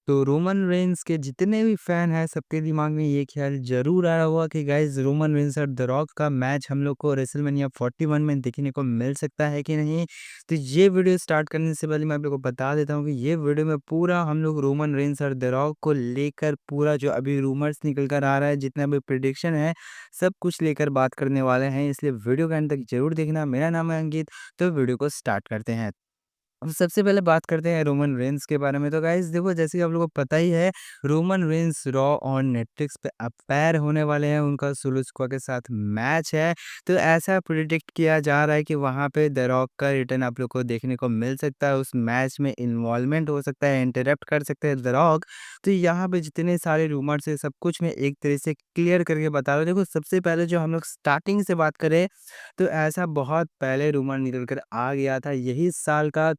तो Roman Reigns के जितने भी फैन हैं सबके दिमाग में ये ख्याल ज़रूर आ रहा होगा कि गाइस रोमन रेंस और द रॉक का मैच हम लोग को रेसलमेनिया 41 में देखने को मिल सकता है कि नहीं। तो ये वीडियो स्टार्ट करने से पहले मैं आप लोग को बता देता हूँ कि ये वीडियो में पूरा हम लोग रोमन रेंस और द रॉक को लेकर पूरा जो अभी रूमर्स निकल कर आ रहा है, जितना भी प्रिडिक्शन है, सब कुछ लेकर बात करने वाले हैं। इसलिए वीडियो के अंत तक जरूर देखना। मेरा नाम है अंकित। तो वीडियो को स्टार्ट करते हैं। अब सबसे पहले बात करते हैं रोमन रेंस के बारे में। तो गाइस देखो, जैसे कि आप लोगों को पता ही है, रोमन रेंस रॉ और नेटफ्लिक्स पे अपायर होने वाले हैं। उनका सोलो स्क्वाड के साथ मैच है। तो ऐसा प्रिडिक्ट किया जा रहा है कि वहाँ पे द रॉक का रिटर्न आप लोग को देखने को मिल सकता है। उस मैच में इन्वॉल्वमेंट हो सकता है, इंटरप्ट कर सकते हैं द रॉक। तो यहाँ पे जितने सारे रूमर्स है सब कुछ मैं एक तरह से क्लियर करके बता रहा हूँ। देखो, सबसे पहले जो हम लोग स्टार्टिंग से बात करें, तो ऐसा बहुत पहले रूमर निकल कर आ गया था, यही साल का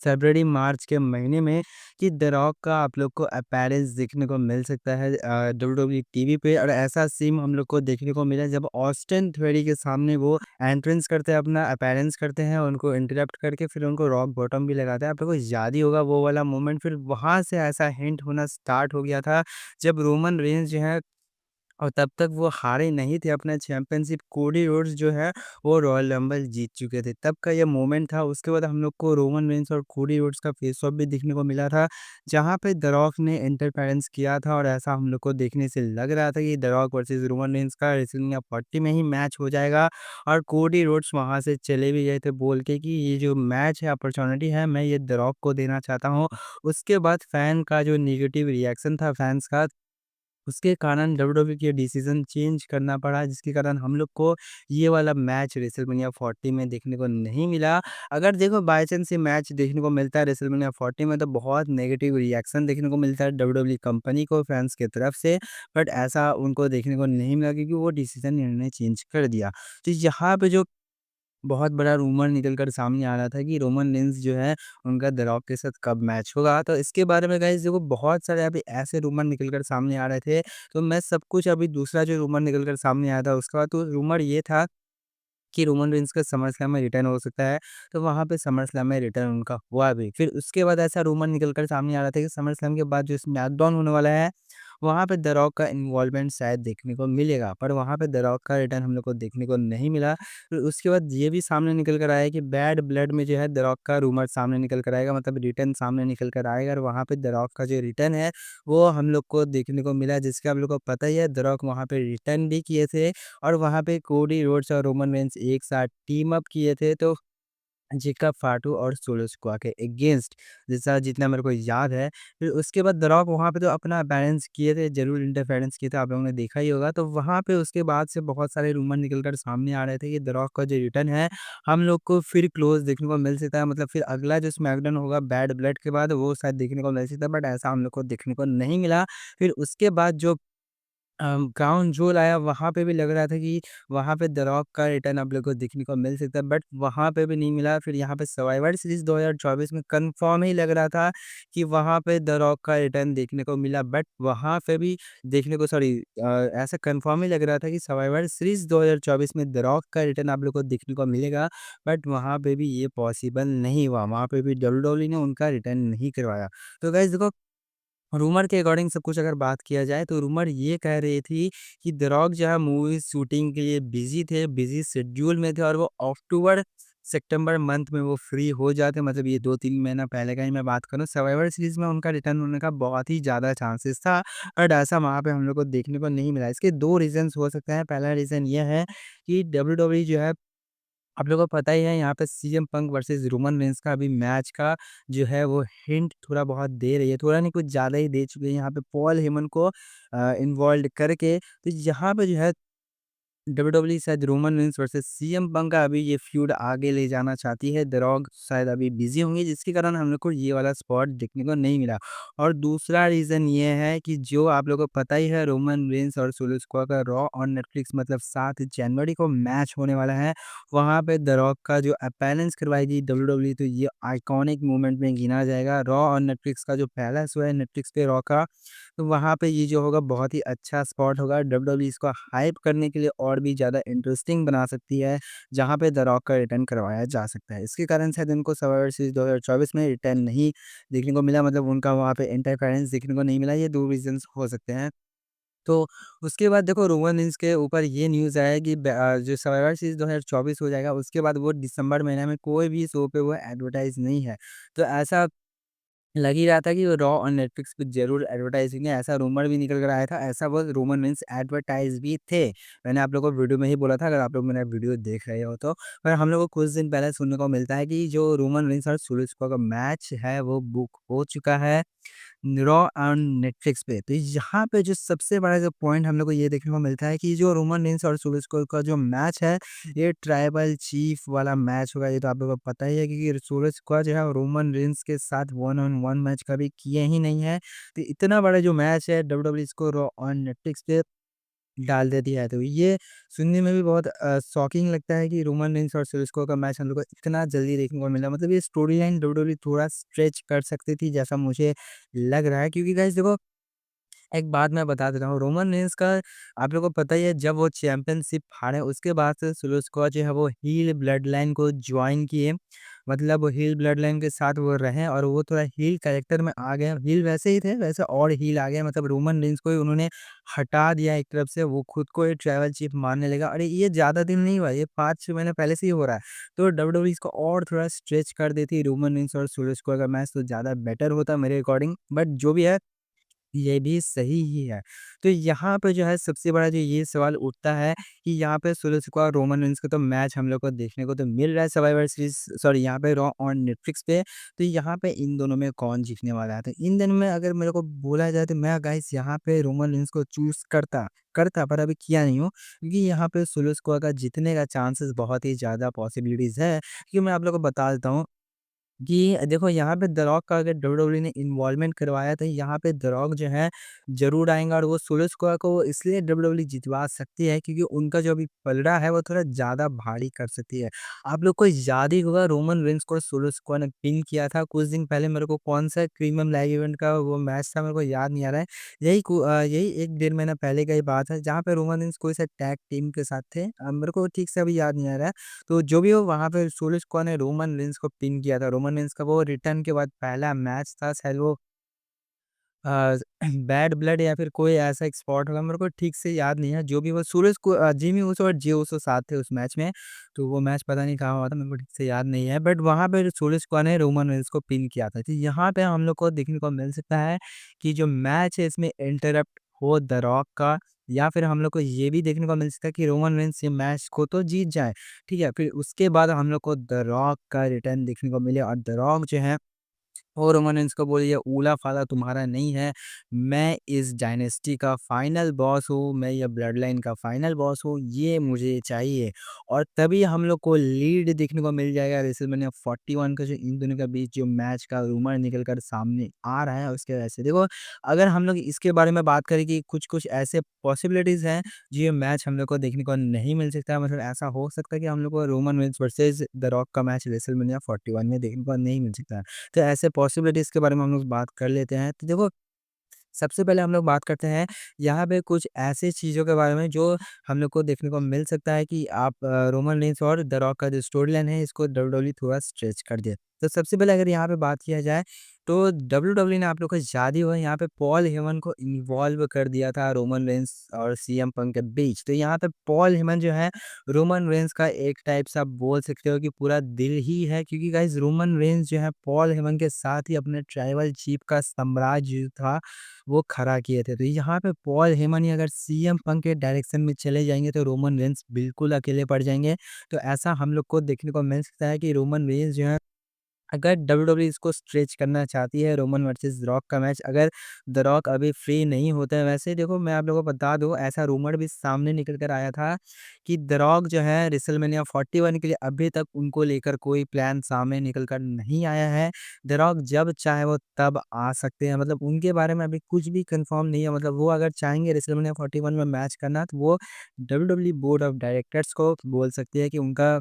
फ़रवरी मार्च के महीने में, कि द रॉक का आप लोग को अपीयरेंस देखने को मिल सकता है डब्ल्यूडब्ल्यूई टीवी पे। और ऐसा सीन हम लोग को देखने को मिला जब ऑस्टिन थ्योरी के सामने वो एंट्रेंस करते हैं, अपना अपीयरेंस करते हैं, उनको इंटरप्ट करके फिर उनको रॉक बॉटम भी लगाते हैं। आप लोगों को याद ही होगा वो वाला मोमेंट। फिर वहाँ से ऐसा हिंट होना स्टार्ट हो गया था, जब रोमन रेंज जो है, और तब तक वो हारे नहीं थे अपना चैंपियनशिप। कोडी रोड्स जो है वो रॉयल रंबल जीत चुके थे, तब का ये मोमेंट था। उसके बाद हम लोग को रोमन रेंस और कोडी रोड्स का फेस ऑफ भी देखने को मिला था, जहाँ पे द रॉक ने इंटरफेरेंस किया था। और ऐसा हम लोग को देखने से लग रहा था कि the rock versus Roman Reigns का रेसलमेनिया 40 में ही मैच हो जाएगा। और कोडी रोड्स वहाँ से चले भी गए थे बोल के कि ये जो मैच है, अपॉर्चुनिटी है, मैं ये द रॉक को देना चाहता हूँ। उसके बाद फैन का जो नेगेटिव रिएक्शन था फैन्स का, उसके कारण डब्ल्यूडब्ल्यूई के डिसीज़न चेंज करना पड़ा, जिसके कारण हम लोग को ये वाला मैच रेसलमेनिया 40 में देखने को नहीं मिला। अगर देखो बाय चांस ये मैच देखने को मिलता है रेसलमेनिया 40 में, तो बहुत नेगेटिव रिएक्शन देखने को मिलता है डब्ल्यूडब्ल्यूई कंपनी को फैन्स की तरफ से। बट ऐसा उनको देखने को नहीं मिला, क्योंकि वो डिसीज़न इन्होंने चेंज कर दिया। तो यहाँ पे जो बहुत बड़ा रूमर निकल कर सामने आ रहा था कि रोमन रेंस जो है, उनका द रॉक के साथ कब मैच होगा। तो इसके बारे में गाइस देखो, बहुत सारे अभी ऐसे रूमर निकल कर सामने आ रहे थे। तो मैं सब कुछ, अभी दूसरा जो रूमर निकल कर सामने आया था उसका, तो रूमर ये था कि रोमन रेंस का समर स्लैम में रिटर्न हो सकता है। तो वहाँ पे समर स्लैम में रिटर्न उनका हुआ भी। फिर उसके बाद ऐसा रूमर निकल कर सामने आ रहा था कि समर स्लैम के बाद जो स्मैकडाउन होने वाला है, वहाँ पे द रॉक का इन्वॉल्वमेंट शायद देखने को मिलेगा। पर वहाँ पे द रॉक का रिटर्न हम लोग को देखने को नहीं मिला। फिर उसके बाद ये भी सामने निकल कर आया कि बैड ब्लड में जो है द रॉक का रूमर सामने निकल कर आएगा, मतलब रिटर्न सामने निकल कर आएगा। और वहाँ पे द रॉक का जो रिटर्न है, वो हम लोग को देखने को मिला, जिसका आप लोग को पता ही है, द रॉक वहाँ पे रिटर्न भी किए थे। और वहाँ पे कोडी रोड्स और रोमन रेंस एक साथ टीम अप किए थे। तो जेका फाटू और सोलो स्क्वाड के अगेंस्ट, जैसा जितना मेरे को याद है। फिर उसके बाद द रॉक वहाँ पे तो अपना बैलेंस किए थे, ज़रूर इंटरफेरेंस किए थे, आप लोगों ने देखा ही होगा। तो वहाँ पे उसके बाद से बहुत सारे रूमर निकल कर सामने आ रहे थे कि द रॉक का जो रिटर्न है, हम लोग को फिर क्लोज़ देखने को मिल सकता है। मतलब फिर अगला जो स्मैकडाउन होगा बैड ब्लड के बाद, वो शायद देखने को मिल सकता है, बट ऐसा हम लोग को देखने को नहीं मिला। फिर उसके बाद जो ग्राउंड रूल आया, वहाँ पे भी लग रहा था कि वहाँ पे द रॉक का रिटर्न आप लोग को देखने को मिल सकता है, बट वहाँ पे भी नहीं मिला। फिर यहाँ पे सर्वाइवर सीरीज़ 2024 में कन्फर्म ही लग रहा था कि वहाँ पे द रॉक का रिटर्न देखने को मिला, बट वहाँ पे भी देखने को, सॉरी, ऐसा कन्फर्म ही लग रहा था कि सर्वाइवर सीरीज़ 2024 में द रॉक का रिटर्न आप लोग को देखने को मिलेगा। बट वहाँ पे भी ये पॉसिबल नहीं हुआ, वहाँ पे भी डब्ल्यूडब्ल्यूई ने उनका रिटर्न नहीं करवाया। तो गाइस देखो, रूमर के अकॉर्डिंग सब कुछ अगर बात किया जाए, तो रूमर ये कह रही थी कि द रॉक जो है मूवी शूटिंग के लिए बिज़ी थे, बिज़ी शेड्यूल में थे, और वो अक्टूबर सितंबर मंथ में वो फ्री हो जाते, मतलब ये 2-3 महीना पहले का ही मैं बात करूँ। सर्वाइवर सीरीज़ में उनका रिटर्न होने का बहुत ही ज़्यादा चांसेस था, बट ऐसा वहाँ पे हम लोग को देखने को नहीं मिला। इसके 2 रीज़न्स हो सकते हैं। पहला रीज़न ये है कि डब्ल्यूडब्ल्यूई जो है, आप लोगों को पता ही है, यहाँ पे CM Punk versus Roman Reigns का अभी मैच का जो है वो हिंट थोड़ा बहुत दे रही है, थोड़ा नहीं कुछ ज़्यादा ही दे चुकी है यहाँ पे पॉल हेमन को इन्वॉल्व करके। तो यहाँ पे जो है डब्ल्यूडब्ल्यूई शायद Roman Reigns versus CM Punk का अभी ये फ्यूड आगे ले जाना चाहती है। द रॉक शायद अभी बिजी होंगे, जिसके कारण हम लोग को ये वाला स्पॉट देखने को नहीं मिला। और दूसरा रीज़न ये है कि जो आप लोगों को पता ही है, रोमन रेंस और सोलो स्क्वाड का रॉ ऑन नेटफ्लिक्स, मतलब 7 जनवरी को मैच होने वाला है। वहाँ पे द रॉक का जो अपीयरेंस करवाएगी डब्ल्यूडब्ल्यूई, तो ये आइकॉनिक मोमेंट में गिना जाएगा। रॉ ऑन नेटफ्लिक्स का जो पहला शो है नेटफ्लिक्स पे रॉ का, तो वहाँ पे ये जो होगा बहुत ही अच्छा स्पॉट होगा। डब्ल्यूडब्ल्यूई इसको हाइप करने के लिए और भी ज़्यादा इंटरेस्टिंग बना सकती है, जहाँ पे द रॉक का रिटर्न करवाया जा सकता है। इसके कारण शायद उनको सर्वाइवर सीरीज़ 2024 में रिटर्न नहीं देखने को मिला, मतलब उनका वहाँ पे इंटरफेरेंस देखने को नहीं मिला, ये 2 रीज़न्स हो सकते हैं। तो उसके बाद देखो रोमन रेंस के ऊपर ये न्यूज़ आया कि जो सर्वाइवर सीरीज़ 2024 हो जाएगा, उसके बाद वो दिसंबर महीने में कोई भी शो पे वो एडवर्टाइज़ नहीं है। तो ऐसा लग ही रहा था कि वो रॉ और नेटफ्लिक्स पे ज़रूर एडवर्टाइज़ होंगे, ऐसा रूमर भी निकल कर आया था, ऐसा वो रोमन रेंस एडवर्टाइज़ भी थे। मैंने आप लोगों को वीडियो में ही बोला था, अगर आप लोग मेरा वीडियो देख रहे हो तो। पर हम लोग को कुछ दिन पहले सुनने को मिलता है कि जो रोमन रेंस और सुलू स्क्वा का मैच है, वो बुक हो चुका है। रॉ ऑन नेटफ्लिक्स पे। तो यहाँ पे जो सबसे बड़ा जो पॉइंट हम लोग को ये देखने को मिलता है कि जो रोमन रेंस और सोलो सिकोआ का जो मैच है, ये ट्राइबल चीफ वाला मैच होगा। ये तो आप लोगों को पता ही है, क्योंकि सोलो सिकोआ जो है रोमन रेंस के साथ वन ऑन वन मैच कभी किए ही नहीं है। तो इतना बड़ा जो मैच है, डब्ल्यूडब्ल्यूई इसको रॉ ऑन नेटफ्लिक्स पे डाल देती है। तो ये सुनने में भी बहुत शॉकिंग लगता है कि रोमन रेंस और सिस्को का मैच हम लोग को इतना जल्दी देखने को मिला। मतलब ये स्टोरी लाइन डब्ल्यूडब्ल्यूई थोड़ा स्ट्रेच कर सकती थी, जैसा मुझे लग रहा है। क्योंकि गाइस देखो, एक बात मैं बता देता हूँ, रोमन रेंस का आप लोगों को पता ही है, जब वो चैंपियनशिप हारे उसके बाद से सोलो सिकोआ जो है वो हील ब्लड लाइन को जॉइन किए। मतलब वो हील ब्लड लाइन के साथ वो रहे और वो थोड़ा हील कैरेक्टर में आ गए। हील वैसे ही थे, वैसे और हील आ गए। मतलब रोमन रेंस को ही उन्होंने हटा दिया एक तरफ से, वो खुद को ही ट्राइबल चीफ मानने लगा। अरे ये ज़्यादा दिन नहीं हुआ, ये 5-6 महीने पहले से ही हो रहा है। तो डब्ल्यूडब्ल्यूई इसको और थोड़ा स्ट्रेच कर देती, रोमन रेंस और सोलो सिकोआ का मैच तो ज़्यादा बेटर होता मेरे अकॉर्डिंग। बट जो भी है, ये भी सही ही है। तो यहाँ पे जो है सबसे बड़ा जो ये सवाल उठता है कि यहाँ पे सोलो सिकोआ और रोमन रेंस का तो मैच हम लोग को देखने को तो मिल रहा है सर्वाइवर सीरीज़, सॉरी यहाँ पे रॉ ऑन नेटफ्लिक्स पे। तो यहाँ पे इन दोनों में कौन जीतने वाला है? तो इन दोनों में अगर मेरे को बोला जाए तो मैं गाइस यहाँ पे रोमन रेंस को चूज़ करता करता पर अभी किया नहीं हूँ, क्योंकि यहाँ पे सोलो सिकोआ का जीतने का चांसेस बहुत ही ज़्यादा पॉसिबिलिटीज़ है। क्योंकि मैं आप लोग को बता देता हूँ कि देखो, यहाँ पे द रॉक का अगर डब्ल्यूडब्ल्यूई ने इन्वॉल्वमेंट करवाया तो यहाँ पे द रॉक जो है ज़रूर आएँगा, और वो सोलो सिकोआ को इसलिए डब्ल्यूडब्ल्यूई जितवा सकती है क्योंकि उनका जो अभी पलड़ा है वो थोड़ा ज़्यादा भारी कर सकती है। आप लोग को याद ही होगा, रोमन रेंस को सोलो सिकोआ ने पिन किया था कुछ दिन पहले। मेरे को कौन-सा प्रीमियम लाइव इवेंट का वो मैच था, मेरे को याद नहीं आ रहा है। यही 1 डेढ़ महीना पहले का ही बात है, जहाँ पे रोमन रेंस कोई सा टैग टीम के साथ थे। मेरे को ठीक से अभी याद नहीं आ रहा है। तो जो भी हो, वहाँ पे सोलो सिकोआ ने रोमन रेंस को पिन किया था। रोमन रेंस का वो रिटर्न के बाद पहला मैच था, शायद वो अ, बैड ब्लड या फिर कोई ऐसा एक स्पॉट होगा, मेरे को ठीक से याद नहीं है। जो भी वो सूरज को जिमी ऊसो और जे ऊसो साथ थे उस मैच में। तो वो मैच पता नहीं कहाँ हुआ था, मेरे को ठीक से याद नहीं है। बट वहाँ पे सोलो सिकोआ ने रोमन रेंस को पिन किया था। तो यहाँ पे हम लोग को देखने को मिल सकता है कि जो मैच है इसमें इंटरप्ट हो द रॉक का, या फिर हम लोग को ये भी देखने को मिल सकता है कि रोमन रेंस ये मैच को तो जीत जाए, ठीक है? फिर उसके बाद हम लोग को द रॉक का रिटर्न देखने को मिले, और द रॉक जो है और रोमन रेंस को बोलिए, ऊला-फाला तुम्हारा नहीं है, मैं इस डायनेस्टी का फाइनल बॉस हूँ, मैं ये ब्लड लाइन का फाइनल बॉस हूँ, ये मुझे चाहिए। और तभी हम लोग को लीड देखने को मिल जाएगा रेसलमेनिया 41 का, जो इन दोनों के बीच जो मैच का रूमर निकल कर सामने आ रहा है उसके वजह से। देखो, अगर हम लोग इसके बारे में बात करें कि कुछ-कुछ ऐसे पॉसिबिलिटीज़ हैं, जो ये मैच हम लोग को देखने को नहीं मिल सकता है। मतलब ऐसा हो सकता है कि हम लोग को Roman Reigns versus the rock का मैच रेसलमेनिया 41 में देखने को नहीं मिल सकता है। तो ऐसे पॉसिबिलिटीज़ के बारे में हम लोग बात कर लेते हैं। तो देखो, सबसे पहले हम लोग बात करते हैं यहाँ पे कुछ ऐसी चीज़ों के बारे में जो हम लोग को देखने को मिल सकता है कि आप रोमन रेंस और द रॉक का जो स्टोरी लाइन है, इसको डब्ल्यूडब्ल्यूई थोड़ा स्ट्रेच कर दिया। तो सबसे पहले अगर यहाँ पे बात किया जाए, तो डब्ल्यूडब्ल्यूई ने आप लोग को याद ही होगा, यहाँ पे पॉल हेमन को इन्वॉल्व कर दिया था रोमन रेंस और सीएम पंक के बीच। तो यहाँ पे पॉल हेमन जो है रोमन रेंस का एक टाइप से आप बोल सकते हो कि पूरा दिल ही है, क्योंकि गाइस रोमन रेंस जो है पॉल हेमन के साथ ही अपने ट्राइबल चीफ का साम्राज्य जो था वो खड़ा किए थे। तो यहाँ पे पॉल हेमन ही अगर सीएम पंक के डायरेक्शन में चले जाएँगे तो रोमन रेंस बिल्कुल अकेले पड़ जाएँगे। तो ऐसा हम लोग को देखने को मिल सकता है कि रोमन रेंस जो है, अगर डब्ल्यूडब्ल्यूई इसको स्ट्रेच करना चाहती है, रोमन वर्सेस रॉक का मैच, अगर द रॉक अभी फ्री नहीं होता है। वैसे देखो, मैं आप लोगों को बता दूँ, ऐसा रूमर भी सामने निकल कर आया था कि द रॉक जो है रेसलमेनिया 41 के लिए अभी तक उनको लेकर कोई प्लान सामने निकल कर नहीं आया है। द रॉक जब चाहे वो तब आ सकते हैं, मतलब उनके बारे में अभी कुछ भी कंफर्म नहीं है। मतलब वो अगर चाहेंगे रेसलमेनिया 41 में मैच करना, तो वो डब्ल्यूडब्ल्यूई बोर्ड ऑफ डायरेक्टर्स को बोल सकती है कि उनका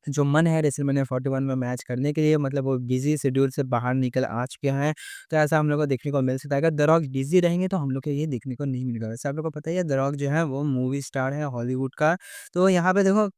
जो मन है रेसलमेनिया 41 में मैच करने के लिए, मतलब वो बिज़ी शेड्यूल से बाहर निकल आ चुके हैं। तो ऐसा हम लोग को देखने को मिल सकता है। अगर द रॉक बिज़ी रहेंगे तो हम लोग को ये देखने को नहीं मिलेगा। वैसे आप लोग को पता ही है द रॉक जो है वो मूवी स्टार है हॉलीवुड का। तो यहाँ पे देखो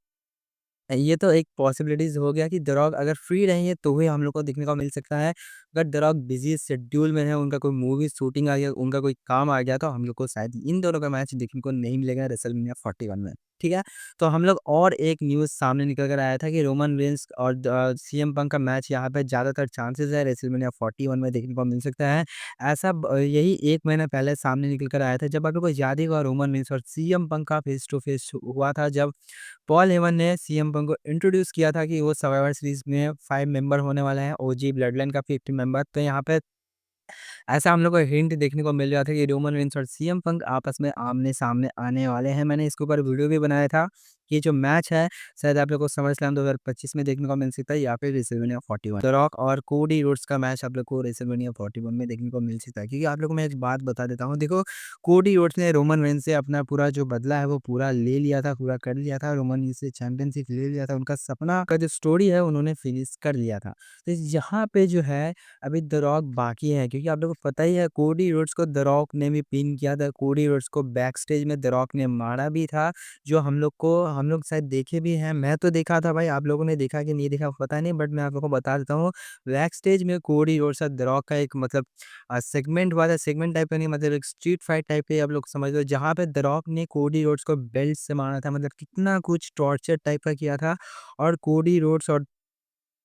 ये तो एक पॉसिबिलिटीज़ हो गया कि द रॉक अगर फ्री रहेंगे तो ही हम लोग को देखने को मिल सकता है। अगर द रॉक बिज़ी शेड्यूल में है, उनका कोई मूवी शूटिंग आ गया, उनका कोई काम आ गया तो हम लोग को शायद इन दोनों का मैच देखने को नहीं मिलेगा रेसलमेनिया 41 में, ठीक है? तो हम लोग और एक न्यूज़ सामने निकल कर आया था कि रोमन रेंस और सीएम पंक का मैच यहाँ पे ज़्यादातर चांसेज़ है रेसलमेनिया 41 में देखने को मिल सकता है। ऐसा यही 1 महीना पहले सामने निकल कर आया था जब आप लोग को याद ही होगा रोमन रेंस और सीएम पंक का फेस टू फेस हुआ था, जब पॉल हेमन ने सीएम पंक को इंट्रोड्यूस किया था कि वो सर्वाइवर सीरीज़ में 5 मेंबर होने वाले हैं, ओजी ब्लडलाइन का 50 मेंबर। तो यहाँ पे ऐसा हम लोग को हिंट देखने को मिल रहा था कि रोमन रेंस और सीएम पंक आपस में आमने-सामने आने वाले हैं। मैंने इसके ऊपर वीडियो भी बनाया था। ये जो मैच है शायद आप लोग को समरस्लैम 2025 में देखने को मिल सकता है या फिर रेसलमेनिया 41। द रॉक और कोडी रोड्स का मैच आप लोग को रेसलमेनिया 41 में देखने को मिल सकता है। क्योंकि आप लोगों को मैं एक बात बता देता हूँ, देखो कोडी रोड्स ने रोमन रेंस से अपना पूरा जो बदला है वो पूरा ले लिया था, पूरा कर लिया था। रोमन रेंस से चैंपियनशिप ले लिया था। उनका सपना का जो स्टोरी है उन्होंने फिनिश कर लिया था। तो यहाँ पे जो है अभी द रॉक बाकी है, क्योंकि आप लोगों को पता ही है कोडी रोड्स को द रॉक ने भी पिन किया था। कोडी रोड्स को बैक स्टेज में द रॉक ने मारा भी था, जो हम लोग शायद देखे भी हैं। मैं तो देखा था भाई, आप लोगों ने देखा कि नहीं देखा पता नहीं, बट मैं आप लोगों को बता देता हूँ। बैक स्टेज में कोडी रोड्स और द रॉक का एक मतलब सेगमेंट हुआ था, सेगमेंट टाइप का नहीं, मतलब एक स्ट्रीट फाइट टाइप के आप लोग समझ लो, जहाँ पे द रॉक ने कोडी रोड्स को बेल्ट से मारा था। मतलब कितना कुछ टॉर्चर टाइप का किया था। और कोडी रोड्स और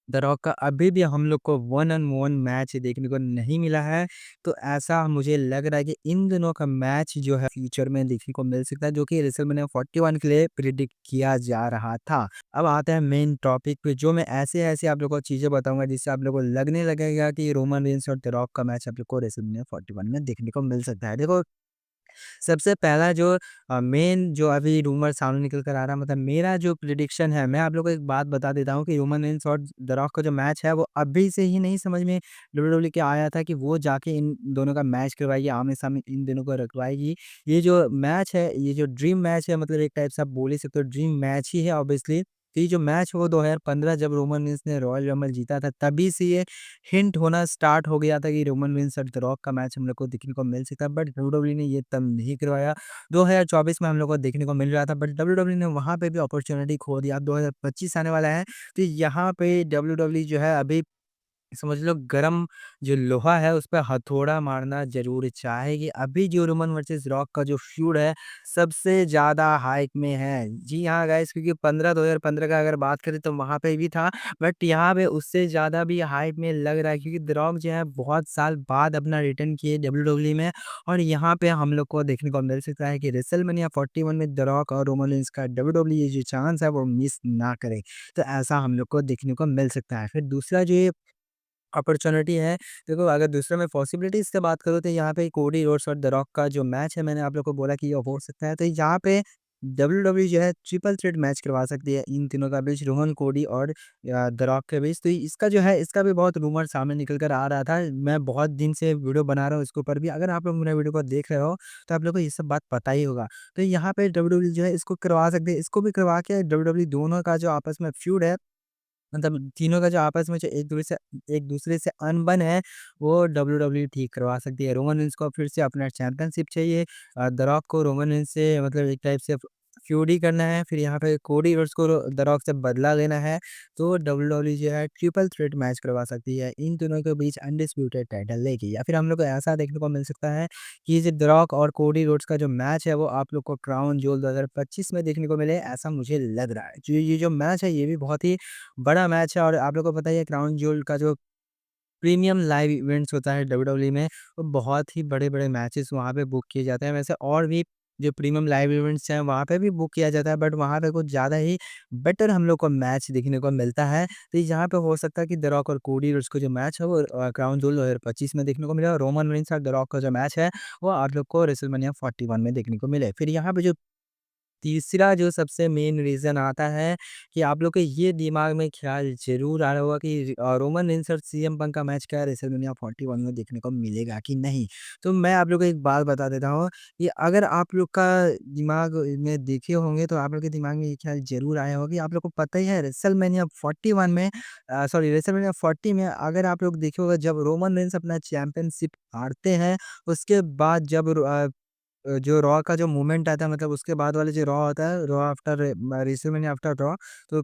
द रॉक का अभी भी हम लोग को वन ऑन वन मैच देखने को नहीं मिला है। तो ऐसा मुझे लग रहा है कि इन दोनों का मैच जो है फ्यूचर में देखने को मिल सकता है, जो कि रेसलमेनिया 41 के लिए प्रिडिक्ट किया जा रहा था। अब आता है मेन टॉपिक पे, जो मैं ऐसे-ऐसे आप लोगों को चीज़ें बताऊँगा जिससे आप लोगों को लगने लगेगा कि रोमन रेंस और द रॉक का मैच आप लोग को रेसलमेनिया 41 में देखने को मिल सकता है। देखो सबसे पहला जो मेन जो अभी रूमर सामने निकल कर आ रहा है, मतलब मेरा जो प्रिडिक्शन है, मैं आप लोगों को एक बात बता देता हूँ कि रोमन रेंस और द रॉक का जो मैच है वो अभी से ही नहीं समझ में डब्ल्यूडब्ल्यूई के आया था कि वो जाके इन दोनों का मैच करवाएगी, आमने-सामने इन दोनों को रखवाएगी। ये जो मैच है, ये जो ड्रीम मैच है, मतलब एक टाइप से आप बोल ही सकते हो ड्रीम मैच ही है ऑब्वियसली। तो ये जो मैच है वो 2015 जब रोमन रेंस ने रॉयल रंबल जीता था, तभी से ये हिंट होना स्टार्ट हो गया था कि रोमन रेंस और द रॉक का मैच हम लोग को देखने को मिल सकता है, बट डब्ल्यूडब्ल्यूई ने ये तब नहीं करवाया। 2024 में हम लोग को देखने को मिल रहा था, बट डब्ल्यूडब्ल्यूई ने वहाँ पे भी अपॉर्चुनिटी खो दिया। अब 2025 आने वाला है, तो यहाँ पे डब्ल्यूडब्ल्यूई जो है अभी समझ लो गरम जो लोहा है उस पे हथौड़ा मारना ज़रूर चाहेगी। अभी जो रोमन वर्सेस रॉक का जो फ्यूड है सबसे ज़्यादा हाइप में है। जी हाँ गाइस, क्योंकि 2015 का अगर बात करें तो वहाँ पे भी था, बट यहाँ पे उससे ज़्यादा भी हाइप में लग रहा है, क्योंकि द रॉक जो है बहुत साल बाद अपना रिटर्न किए डब्ल्यूडब्ल्यूई में। और यहाँ पे हम लोग को देखने को मिल सकता है कि रेसलमेनिया 41 में द रॉक और रोमन रेंस का डब्ल्यूडब्ल्यूई जो चांस है वो मिस ना करे। तो ऐसा हम लोग को देखने को मिल सकता है। फिर दूसरा जो ये अपॉर्च्युनिटी है। देखो अगर दूसरे में पॉसिबिलिटीज़ से बात करूँ तो यहाँ पे कोडी रोड्स और द रॉक का जो मैच है, मैंने आप लोग को बोला कि ये हो सकता है। तो यहाँ पे डब्ल्यूडब्ल्यूई जो है ट्रिपल थ्रेट मैच करवा सकती है इन तीनों का बीच, रोहन कोडी और द रॉक के बीच। तो इसका जो है इसका भी बहुत रूमर सामने निकल कर आ रहा था। मैं बहुत दिन से वीडियो बना रहा हूँ इसके ऊपर भी। अगर आप लोग मेरा वीडियो को देख रहे हो तो आप लोग को ये सब बात पता ही होगा। तो यहाँ पे डब्ल्यूडब्ल्यूई जो है इसको करवा सकते हैं। इसको भी करवा के डब्ल्यूडब्ल्यूई दोनों का जो आपस में फ्यूड है, मतलब तीनों का जो आपस में जो एक दूसरे से अनबन है, वो डब्ल्यूडब्ल्यूई ठीक करवा सकती है। रोमन रेंस को फिर से अपना चैंपियनशिप चाहिए। द रॉक को रोमन रेंस से मतलब एक टाइप से फ्यूड ही करना है। फिर यहाँ पे कोडी रोड्स को द रॉक से बदला लेना है। तो डब्ल्यूडब्ल्यूई जो है ट्रिपल थ्रेट मैच करवा सकती है इन दोनों के बीच अनडिस्प्यूटेड टाइटल लेके। या फिर हम लोग को ऐसा देखने को मिल सकता है कि जो द रॉक और कोडी रोड्स का जो मैच है वो आप लोग को क्राउन ज्वेल 2025 में देखने को मिले, ऐसा मुझे लग रहा है। जो ये जो मैच है ये भी बहुत ही बड़ा मैच है, और आप लोगों को पता ही है क्राउन ज्वेल का जो प्रीमियम लाइव इवेंट्स होता है डब्ल्यूडब्ल्यूई में, वो बहुत ही बड़े-बड़े मैचेस वहाँ पे बुक किए जाते हैं। वैसे और भी जो प्रीमियम लाइव इवेंट्स हैं वहाँ पे भी बुक किया जाता है, बट वहाँ पे कुछ ज़्यादा ही बेटर हम लोग को मैच देखने को मिलता है। तो यहाँ पे हो सकता है कि द रॉक और कोडी रोड्स का जो मैच है वो क्राउन ज्वेल 2025 में देखने को मिले, और रोमन रेंस और द रॉक का जो मैच है वो आप लोग को रेसलमेनिया 41 में देखने को मिले। फिर यहाँ पे जो तीसरा जो सबसे मेन रीज़न आता है कि आप लोग के ये दिमाग में ख़्याल ज़रूर आ रहा होगा कि रोमन रेंस और सीएम पंक का मैच क्या रेसलमेनिया 41 में देखने को मिलेगा कि नहीं? तो मैं आप लोग को एक बात बता देता हूँ कि अगर आप लोग का दिमाग में देखे होंगे तो आप लोग के दिमाग में ये ख़्याल ज़रूर आया होगा कि आप लोग को पता ही है रेसलमेनिया 41 में सॉरी रेसलमेनिया 40 में अगर आप लोग देखे होगा जब रोमन रेंस अपना चैंपियनशिप हारते हैं, उसके बाद जब जो रॉ का जो मूवमेंट आता है मतलब उसके बाद वाले जो रॉ होता है, raw after WrestleMania after raw, तो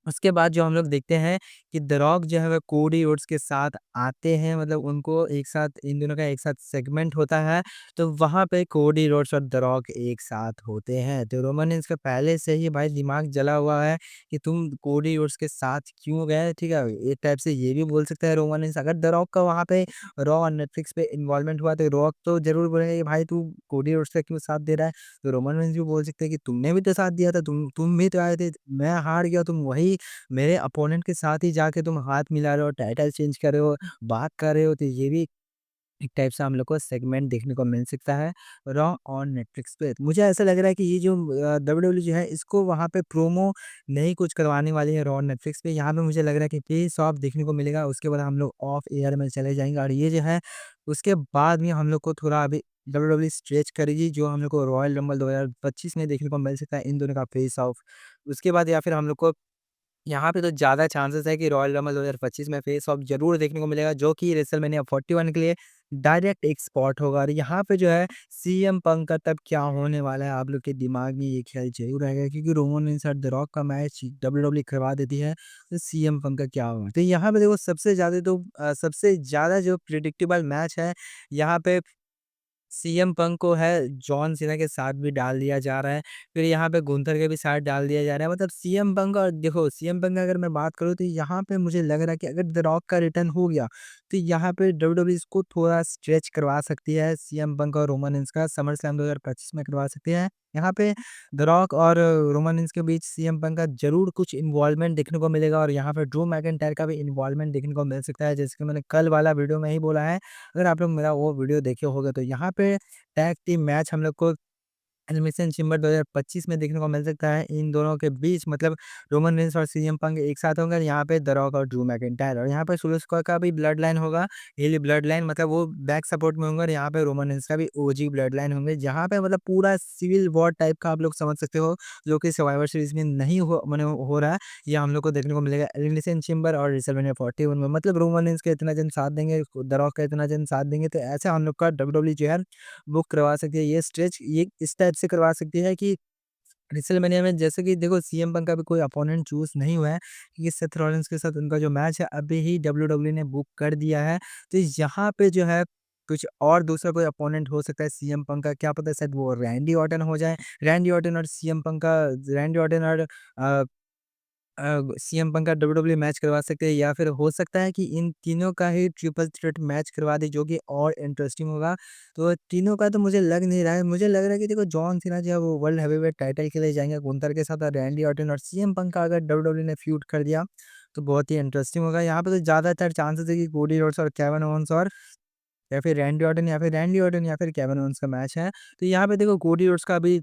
उसके बाद जो हम लोग देखते हैं कि द रॉक जो है वो कोडी रोड्स के साथ आते हैं मतलब उनको एक साथ इन दोनों का एक साथ सेगमेंट होता है, तो वहाँ पे कोडी रोड्स और द रॉक एक साथ होते हैं। तो रोमन रेंस का पहले से ही भाई दिमाग जला हुआ है कि तुम कोडी रोड्स के साथ क्यों गए, ठीक है? एक टाइप से ये भी बोल सकता है रोमन रेंस अगर द रॉक का वहाँ पे रॉ और नेटफ्लिक्स पे इन्वॉल्वमेंट हुआ तो रॉक तो ज़रूर बोलेगा कि भाई तू कोडी रोड्स का क्यों साथ दे रहा है? तो रोमन रेंस भी बोल सकते हैं कि तुमने भी तो साथ दिया था, तुम भी तो आए थे, मैं हार गया तुम वही मेरे अपोनेंट के साथ ही जाके तुम हाथ मिला रहे हो, टाइटल चेंज कर रहे हो, बात कर रहे हो, तो ये भी एक टाइप से हम लोग को सेगमेंट देखने को मिल सकता है रॉ और नेटफ्लिक्स पे। तो मुझे ऐसा लग रहा है कि ये जो डब्ल्यूडब्ल्यूई जो है इसको वहाँ पे प्रोमो नहीं कुछ करवाने वाली है रॉ और नेटफ्लिक्स पे। यहाँ पे मुझे लग रहा है कि फेस ऑफ देखने को मिलेगा, उसके बाद हम लोग ऑफ एयर में चले जाएँगे और ये जो है उसके बाद में हम लोग को थोड़ा अभी डब्ल्यूडब्ल्यूई स्ट्रेच करेगी जो हम लोग को रॉयल रंबल 2025 में देखने को मिल सकता है इन दोनों का फेस ऑफ। उसके बाद या फिर हम लोग को यहाँ पे तो ज़्यादा चांसेस है कि रॉयल रंबल 2025 में फेस ऑफ ज़रूर देखने को मिलेगा जो कि रेसलमेनिया 41 के लिए डायरेक्ट एक स्पॉट होगा और यहाँ पे जो है सीएम पंक का तब क्या होने वाला है आप लोग के दिमाग में ये ख्याल ज़रूर रहेगा क्योंकि रोमन रेंस और द रॉक का मैच डब्ल्यूडब्ल्यूई करवा देती है तो सीएम पंक का क्या होगा। तो यहाँ पे देखो सबसे ज़्यादा जो प्रिडिक्टेबल मैच है यहाँ पे सीएम पंक को है जॉन सीना के साथ भी डाल दिया जा रहा है, फिर यहाँ पे गुंथर के भी साथ डाल दिया जा रहा है। मतलब सीएम पंक और देखो सीएम पंक का अगर मैं बात करूँ तो यहाँ पे मुझे लग रहा है कि अगर द रॉक का रिटर्न हो गया, तो यहाँ पे डब्ल्यूडब्ल्यूई इसको थोड़ा स्ट्रेच करवा सकती है सीएम पंक और रोमन रेंस का समर स्लैम 2025 में करवा सकती है। यहाँ पे द रॉक और रोमन रेंस के बीच सीएम पंक का ज़रूर कुछ इन्वॉल्वमेंट देखने को मिलेगा और यहाँ पे ड्रू मैकिन्टायर का भी इन्वॉल्वमेंट देखने को मिल सकता है, जैसे कि मैंने कल वाला वीडियो में ही बोला है। अगर आप लोग मेरा वो वीडियो देखे होगे तो यहाँ पे टैग टीम मैच हम लोग को एलिमिनेशन चेम्बर 2025 में देखने को मिल सकता है इन दोनों के बीच मतलब रोमन रेंस और सीएम पंक एक साथ होंगे यहाँ पे द रॉक और ड्रू मैकिन्टायर और यहाँ पे सोलो स्क्वाड का भी ब्लड लाइन होगा हिल ब्लड लाइन मतलब वो बैक सपोर्ट में होंगे और यहाँ पे रोमन रेंस का भी ओजी ब्लड लाइन होंगे जहाँ पे मतलब पूरा सिविल वॉर टाइप का आप लोग समझ सकते हो जो कि सर्वाइवर सीरीज में नहीं हो मैंने हो रहा है ये हम लोग को देखने को मिलेगा एलिमिनेशन चेम्बर और रेसलमेनिया 41 में मतलब रोमन रेंस के इतना जन साथ देंगे द रॉक का इतना जन साथ देंगे तो ऐसे हम लोग का डब्ल्यूडब्ल्यू जो है बुक करवा सकती है, ये स्ट्रेच ये इस टाइप से करवा सकती है कि रेसलमेनिया में जैसे कि देखो सीएम पंक का भी कोई अपोनेंट चूज़ नहीं हुआ है, क्योंकि सेथ रॉलिन्स के साथ उनका जो मैच है अभी ही डब्ल्यूडब्ल्यूई ने बुक कर दिया है। तो यहाँ पे जो है कुछ और दूसरा कोई अपोनेंट हो सकता है सीएम पंक का, क्या पता शायद वो रैंडी ऑर्टन हो जाए। रैंडी ऑर्टन और सीएम पंक का रैंडी ऑर्टन और सीएम पंक का डब्ल्यूडब्ल्यूई मैच करवा सकते हैं या फिर हो सकता है कि इन तीनों का ही ट्रिपल थ्रेट मैच करवा दें जो कि और इंटरेस्टिंग होगा। तो तीनों का तो मुझे लग नहीं रहा है, मुझे लग रहा है कि देखो जॉन सीना जो है वो वर्ल्ड हेवीवेट टाइटल के लिए जाएँगे गुंथर के साथ और रैंडी ऑर्टन और सीएम पंक का अगर डब्ल्यूडब्ल्यूई ने फ्यूड कर दिया, तो बहुत ही इंटरेस्टिंग होगा। यहाँ पे तो ज़्यादातर चांसेस है कि कोडी रोड्स और केविन ओवेंस और या फिर रैंडी ऑर्टन या फिर केविन ओवेंस का मैच है। तो यहाँ पे देखो कोडी रोड्स का भी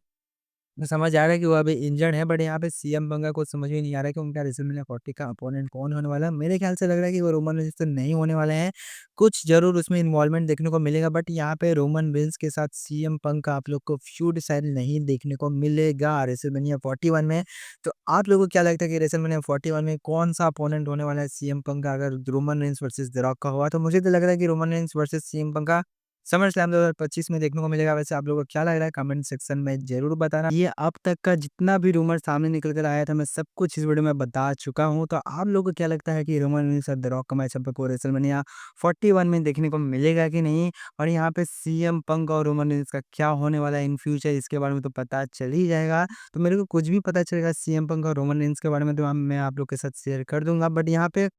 समझ आ रहा है कि वो अभी इंजर्ड है बट यहाँ पे सीएम बंगा को समझ में नहीं आ रहा है कि उनका रेसलमेनिया 40 का अपोनेंट कौन होने वाला है। मेरे ख्याल से लग रहा है कि वो रोमन रेंस तो नहीं होने वाले हैं। कुछ ज़रूर उसमें इन्वॉल्वमेंट देखने को मिलेगा बट यहाँ पे रोमन रेंस के साथ सीएम पंक का आप लोग को फ्यूड शायद नहीं देखने को मिलेगा रेसलमेनिया 41 में। तो आप लोगों को क्या लगता है कि रेसलमेनिया 41 में कौन-सा अपोनेंट होने वाला है सीएम पंक का अगर Roman Reigns versus the rock का हुआ? तो मुझे तो लग रहा है कि Roman Reigns versus CM Punk का समर स्लैम 2025 में देखने को मिलेगा। वैसे आप लोगों को क्या लग रहा है कमेंट सेक्शन में ज़रूर बताना। ये अब तक का जितना भी रूमर सामने निकल कर आया था मैं सब कुछ इस वीडियो में बता चुका हूँ। तो आप लोगों को क्या लगता है कि रोमन रेंस और द रॉक का मैच हम लोग को रेसलमेनिया 41 में देखने को मिलेगा कि नहीं? और यहाँ पे सीएम पंक और रोमन रेंस का क्या होने वाला है इन फ्यूचर इसके बारे में तो पता चल ही जाएगा। तो मेरे को कुछ भी पता चलेगा सीएम पंक और रोमन रेंस के बारे में तो मैं आप लोग के साथ शेयर कर दूँगा। बट यहाँ पे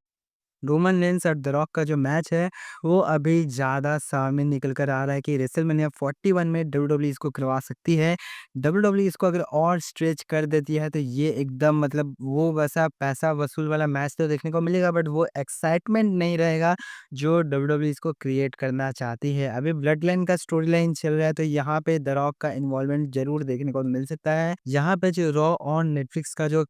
रोमन रेंस और द रॉक का जो मैच है, वो अभी ज़्यादा सामने निकल कर आ रहा है कि रेसलमेनिया 41 में डब्ल्यूडब्ल्यूई इसको करवा सकती है। डब्ल्यूडब्ल्यूई इसको अगर और स्ट्रेच कर देती है, तो ये एकदम मतलब वो वैसा पैसा वसूल वाला मैच तो देखने को मिलेगा, बट वो एक्साइटमेंट नहीं रहेगा, जो डब्ल्यूडब्ल्यूई इसको क्रिएट करना चाहती है। अभी ब्लड लाइन का स्टोरी लाइन चल रहा है, तो यहाँ पे द रॉक का इन्वॉल्वमेंट ज़रूर देखने को मिल सकता है। यहाँ पे जो रॉ ऑन नेटफ्लिक्स का जो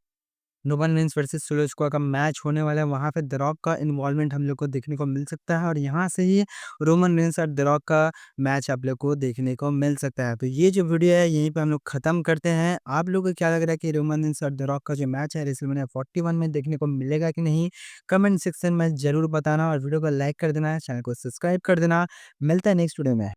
रोमन रेंस वर्सेस सोलो स्कोआ का मैच होने वाला है, वहाँ पे द रॉक का इन्वॉल्वमेंट हम लोग को देखने को मिल सकता है और यहाँ से ही रोमन रेंस और द रॉक का मैच आप लोग को देखने को मिल सकता है। तो ये जो वीडियो है, यहीं पे हम लोग खत्म करते हैं। आप लोगों को क्या लग रहा है कि रोमन रेंस और द रॉक का जो मैच है रेसलमेनिया 41 में देखने को मिलेगा कि नहीं? कमेंट सेक्शन में ज़रूर बताना और वीडियो को लाइक कर देना, चैनल को सब्सक्राइब कर देना। मिलता है नेक्स्ट वीडियो में।